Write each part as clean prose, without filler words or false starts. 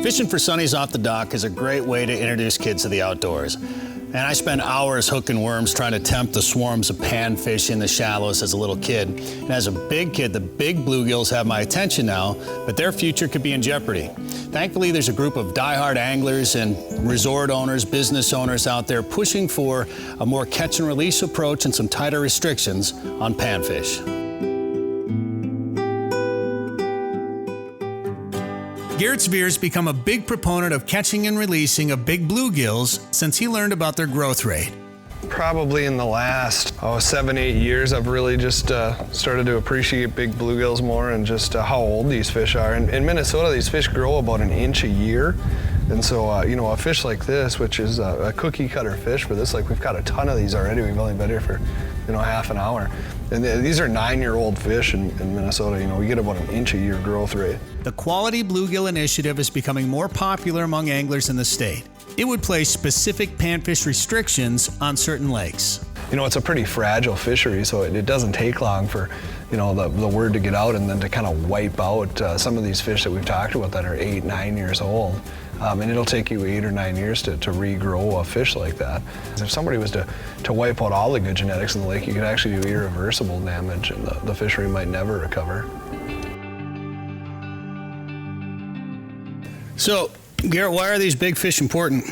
Fishing for sunnies off the dock is a great way to introduce kids to the outdoors. And I spent hours hooking worms trying to tempt the swarms of panfish in the shallows as a little kid. And as a big kid, the big bluegills have my attention now, but their future could be in jeopardy. Thankfully, there's a group of diehard anglers and resort owners, business owners out there pushing for a more catch and release approach and some tighter restrictions on panfish. Garett Svir has become a big proponent of catching and releasing of big bluegills since he learned about their growth rate. Probably in the last 7-8 years, I've really just started to appreciate big bluegills more and just how old these fish are. In Minnesota, these fish grow about an inch a year. And so, you know, a fish like this, which is a cookie cutter fish for this, like we've got a ton of these already. We've only been here for, you know, half an hour. And these are 9-year-old fish in Minnesota. You know, we get about an inch a year growth rate. The Quality Bluegill Initiative is becoming more popular among anglers in the state. It would place specific panfish restrictions on certain lakes. You know, it's a pretty fragile fishery, so it doesn't take long for, you know, the word to get out and then to kind of wipe out some of these fish that we've talked about that are 8-9 years old. And it'll take you 8 or 9 years to regrow a fish like that. If somebody was to wipe out all the good genetics in the lake, you could actually do irreversible damage and the fishery might never recover. So, Garett, why are these big fish important?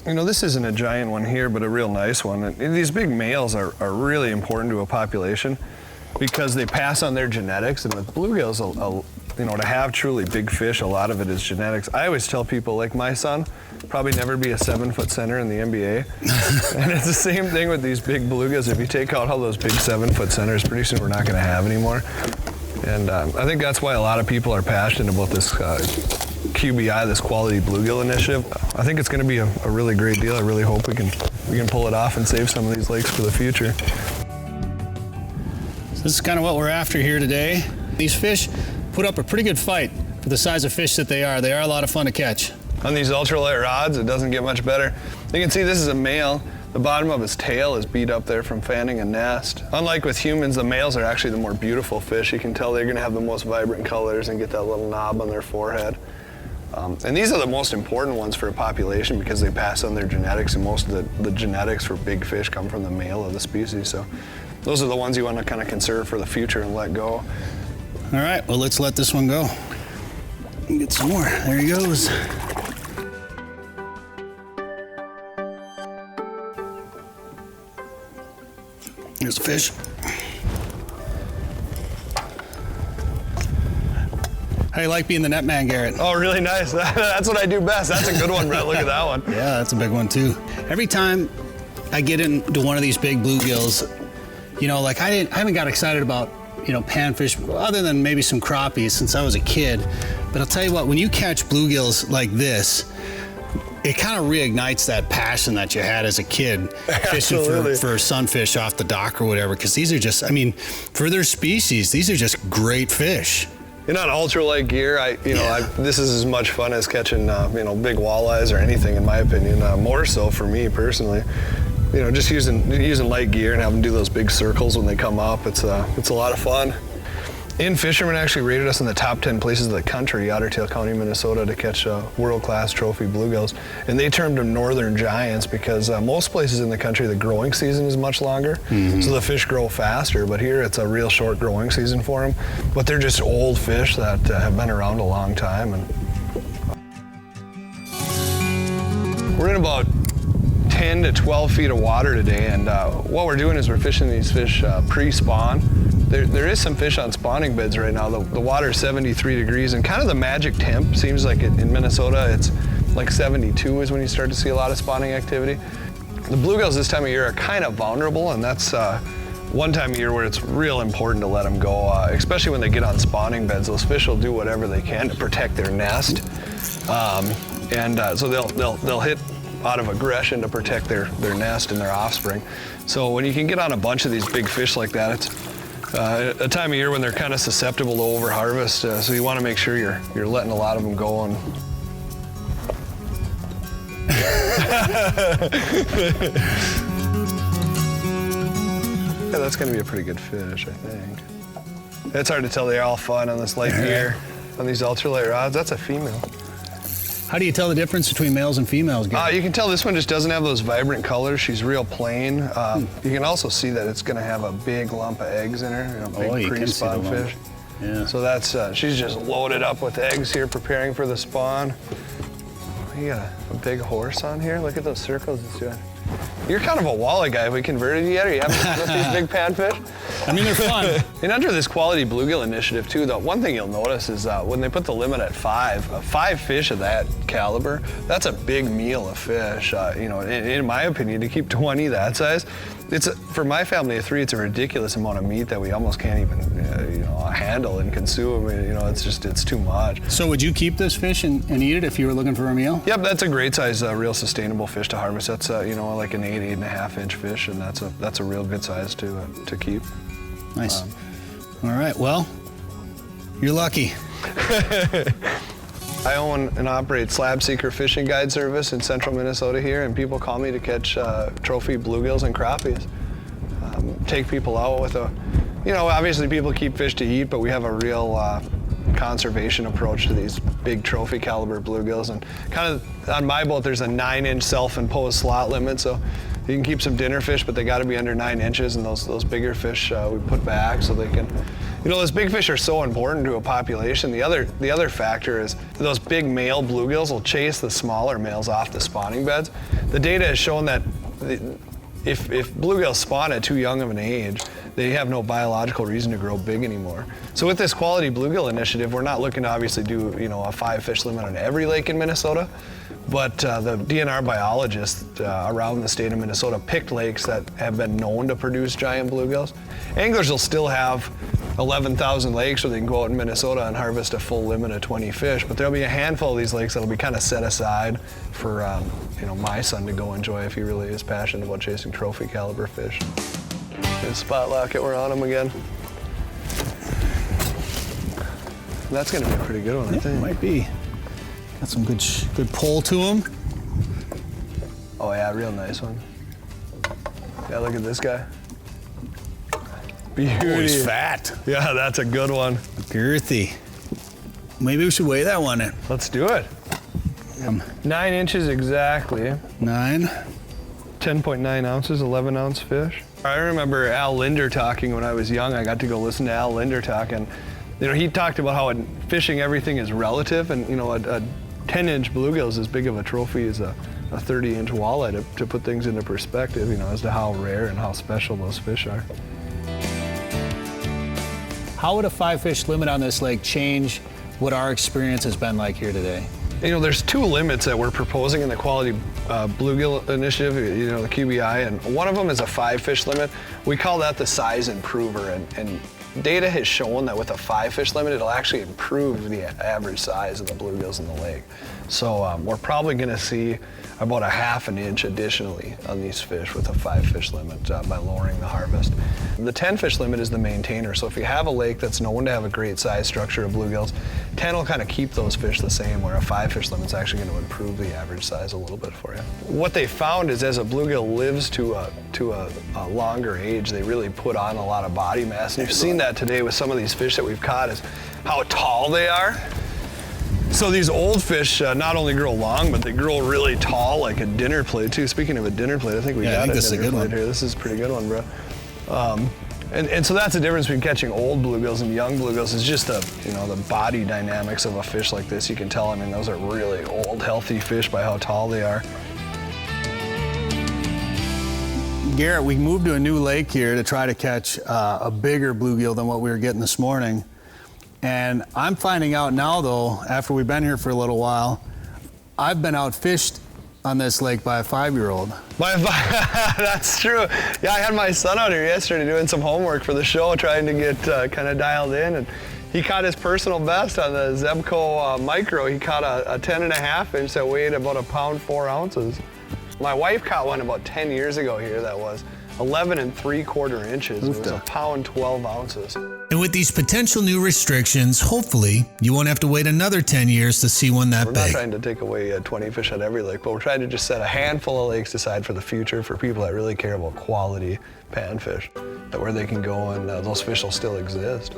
You know, this isn't a giant one here, but a real nice one. And these big males are really important to a population because they pass on their genetics. And with bluegills, you know, to have truly big fish, a lot of it is genetics. I always tell people, like my son, probably never be a 7-foot center in the NBA. And it's the same thing with these big bluegills. If you take out all those big 7-foot centers, pretty soon we're not going to have anymore. And I think that's why a lot of people are passionate about this QBI, this Quality Bluegill Initiative. I think it's going to be a really great deal. I really hope we can pull it off and save some of these lakes for the future. So this is kind of what we're after here today. These fish put up a pretty good fight for the size of fish that they are. They are a lot of fun to catch. On these ultralight rods, it doesn't get much better. You can see this is a male. The bottom of his tail is beat up there from fanning a nest. Unlike with humans, the males are actually the more beautiful fish. You can tell they're going to have the most vibrant colors and get that little knob on their forehead. And these are the most important ones for a population because they pass on their genetics, and most of the genetics for big fish come from the male of the species. So those are the ones you want to kind of conserve for the future and let go. All right, well, let's let this one go. Get some more. There he goes. Here's a fish. How do you like being the net man, Garett? Oh, really nice. That's what I do best. That's a good one, Brett. Look at that one. Yeah, that's a big one, too. Every time I get into one of these big bluegills, you know, like I haven't got excited about, you know, panfish, other than maybe some crappies since I was a kid. But I'll tell you what, when you catch bluegills like this, it kind of reignites that passion that you had as a kid fishing for sunfish off the dock or whatever. Because these are just, I mean, for their species, these are just great fish. You know, on ultralight gear, this is as much fun as catching, you know, big walleyes or anything, in my opinion. More so for me personally. You know, just using light gear and having them do those big circles when they come up. It's a lot of fun. In Fisherman actually rated us in the top 10 places of the country, Otter Tail County, Minnesota, to catch world-class trophy bluegills. And they termed them northern giants because most places in the country, the growing season is much longer. Mm-hmm. So the fish grow faster, but here it's a real short growing season for them. But they're just old fish that have been around a long time. And we're in about 10 to 12 feet of water today, and what we're doing is we're fishing these fish pre-spawn. There is some fish on spawning beds right now. The water is 73 degrees, and kind of the magic temp seems like in Minnesota, it's like 72 is when you start to see a lot of spawning activity. The bluegills this time of year are kind of vulnerable, and that's one time of year where it's real important to let them go, especially when they get on spawning beds. Those fish will do whatever they can to protect their nest, so they'll hit out of aggression to protect their nest and their offspring. So when you can get on a bunch of these big fish like that, it's a time of year when they're kind of susceptible to overharvest, so you want to make sure you're letting a lot of them go. And yeah, that's going to be a pretty good fish, I think. It's hard to tell. They're all fun on this light gear, on these ultralight rods. That's a female. How do you tell the difference between males and females, Garett? You can tell this one just doesn't have those vibrant colors. She's real plain. You can also see that it's going to have a big lump of eggs in her, big pre-spawn fish. Yeah. So that's, she's just loaded up with eggs here, preparing for the spawn. You got a big horse on here. Look at those circles it's doing. You're kind of a walleye guy. Have we converted you yet? Are you having with these big panfish? I mean, they're fun. And under this Quality Bluegill Initiative too, though, one thing you'll notice is when they put the limit at 5 fish of that caliber, that's a big meal of fish. In my opinion, to keep 20 that size, for my family of 3, it's a ridiculous amount of meat that we almost can't even handle and consume. It's too much. So would you keep this fish and eat it if you were looking for a meal? Yep, that's a great size, real sustainable fish to harvest. That's like an 8.5 inch fish, and that's a real good size to keep. Nice. All right, well, you're lucky. I own and operate Slab Seeker Fishing Guide Service in central Minnesota here, and people call me to catch trophy bluegills and crappies. Take people out with obviously people keep fish to eat, but we have a real conservation approach to these big trophy caliber bluegills. And kind of on my boat, there's a 9-inch self-imposed slot limit, so you can keep some dinner fish, but they got to be under 9 inches, and those bigger fish we put back so they can. Those big fish are so important to a population. The other factor is those big male bluegills will chase the smaller males off the spawning beds. The data has shown that if bluegills spawn at too young of an age, they have no biological reason to grow big anymore. So with this Quality Bluegill Initiative, we're not looking to obviously do a 5 fish limit on every lake in Minnesota, but the DNR biologists around the state of Minnesota picked lakes that have been known to produce giant bluegills. Anglers will still have 11,000 lakes where they can go out in Minnesota and harvest a full limit of 20 fish, but there'll be a handful of these lakes that'll be kind of set aside for my son to go enjoy if he really is passionate about chasing trophy caliber fish. And spot lock it, we're on them again. That's gonna be a pretty good one, I think. Might be. Got some good pull to him. Oh yeah, real nice one. Yeah, look at this guy. Beauty. Oh, he's fat. Yeah, that's a good one. Girthy. Maybe we should weigh that one in. Let's do it. 9 inches exactly. 9. 10.9 ounces, 11 ounce fish. I remember Al Linder talking when I was young. I got to go listen to Al Linder talk, and he talked about how in fishing everything is relative, and a 10-inch bluegill is as big of a trophy as a 30-inch walleye to put things into perspective, as to how rare and how special those fish are. How would a 5 fish limit on this lake change what our experience has been like here today? There's 2 limits that we're proposing in the Quality Bluegill Initiative, the QBI, and one of them is a 5 fish limit. We call that the size improver, and data has shown that with a 5 fish limit, it'll actually improve the average size of the bluegills in the lake. So we're probably gonna see about a 1/2 inch additionally on these fish with a 5 fish limit by lowering the harvest. The 10 fish limit is the maintainer, so if you have a lake that's known to have a great size structure of bluegills, 10 will kind of keep those fish the same, where a 5 fish limit is actually going to improve the average size a little bit for you. What they found is as a bluegill lives to a longer age, they really put on a lot of body mass, and you've seen that today with some of these fish that we've caught, is how tall they are. So these old fish not only grow long, but they grow really tall, like a dinner plate too. Speaking of a dinner plate, I think we got a dinner plate here. This is a pretty good one, bro. And so that's the difference between catching old bluegills and young bluegills, is just the body dynamics of a fish like this. You can tell, those are really old, healthy fish by how tall they are. Garett, we moved to a new lake here to try to catch a bigger bluegill than what we were getting this morning. And I'm finding out now, though, after we've been here for a little while, I've been outfished on this lake by a 5-year-old. That's true. Yeah, I had my son out here yesterday doing some homework for the show, trying to get kind of dialed in, and he caught his personal best on the Zebco Micro. He caught a 10.5 inch that weighed about 1 pound 4 ounces. My wife caught one about 10 years ago here that was 11 3/4 inches. It was 1 pound 12 ounces. And with these potential new restrictions, hopefully you won't have to wait another 10 years to see one that big. We're not trying to take away 20 fish at every lake, but we're trying to just set a handful of lakes aside for the future for people that really care about quality panfish, that where they can go and those fish will still exist.